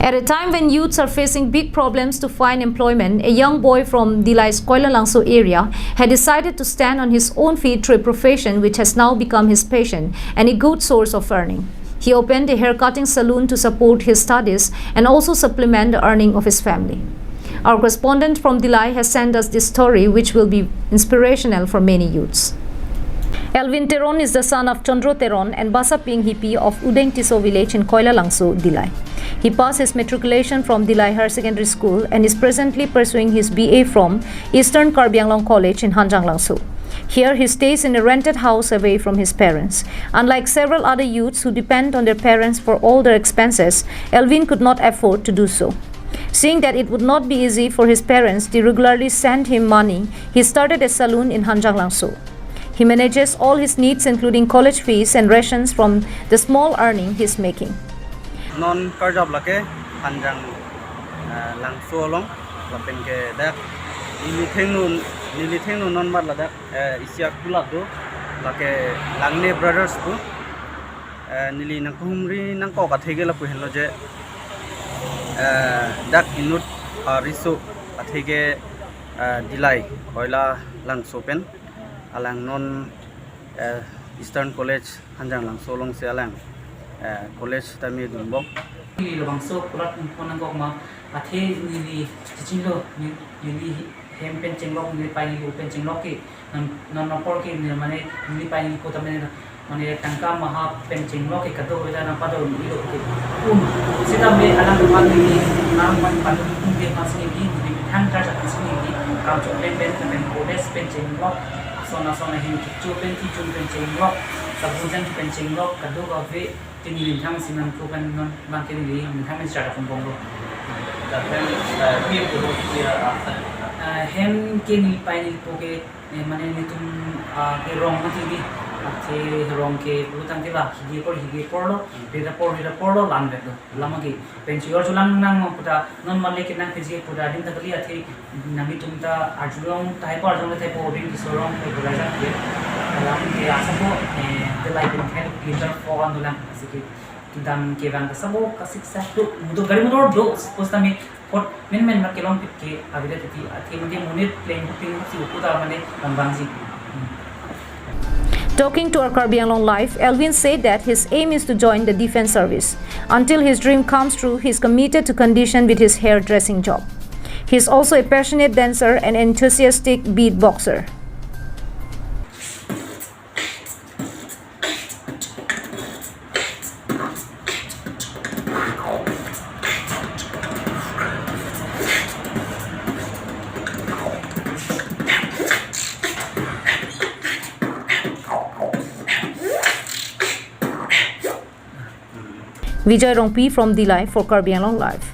At a time when youths are facing big problems to find employment, a young boy from Dillai's Kuala Langso area had decided to stand on his own feet through a profession which has now become his passion and a good source of earning. He opened a haircutting saloon to support his studies and also supplement the earning of his family. Our correspondent from Dillai has sent us this story, which will be inspirational for many youths. Alvin Teron is the son of Chandro Teron and Basa Ping Hippie of Udeng Tiso village in Kuala Langso, Dillai. He passed his matriculation from Dillai Higher Secondary School and is presently pursuing his BA from Eastern Karbi Anglong College in Hanjang Langso. Here he stays in a rented house away from his parents. Unlike several other youths who depend on their parents for all their expenses, Alvin could not afford to do so. Seeing that it would not be easy for his parents to regularly send him money, he started a saloon in Hanjang Langso. He manages all his needs including college fees and rations from the small earning he is making. Non kerja belake Hanjang Langso long lapen ke dak nili theng non mat ladak isyak pulat do lake Langne brothers bu nili nang kumri nang ko ka thege la pu hello je dak inut risu athege Dillai Kuala Langso pen alang non Eastern College Hanjang Langso long se alang college tami dumbok ni Langso pulat ponang ko ma athe ni chilo ni hem pen chenglok ni pai ni pen chenglok ki non por ki ni mane ni pai ni ko tamne mane tangka maha pen chenglok ki kado hoida na pado ni lo ki sita me alang ma ni nam man padu ke mas ni ni thang ka sa ni ka cho pen college pen chenglok sona hin chu pen chenglok sabujan pen chenglok kado ka ve tin thang sinan ko kan non ma ke ni thang ni start kom bong da pen mi ko do ki hem ke ni pai ni po ke mane ni tum ke rong ma ti che rong ke putang ke ba higi por lo por lo lang de lama ki pen chi or chulang nang ma puta non ma le ke nang ke ji puta din takli athe nami tum ta arjulong tai por jong le tai po din ki sorong ke bula ja ke lam ke asa po the like in kind leader for on lang asiki dam ke bang sabo kasik sa to mudo gari motor do posta me pot men ma ke long pit ke avida ti athe mage munit plane ping si puta mane bang ji. Talking to our Karbi Anglong Life, Alvin said that his aim is to join the defense service. Until his dream comes true, he is committed to condition with his hairdressing job. He is also a passionate dancer and enthusiastic beatboxer. Vijay Rongpi from Dillai for Karbi Anglong Live.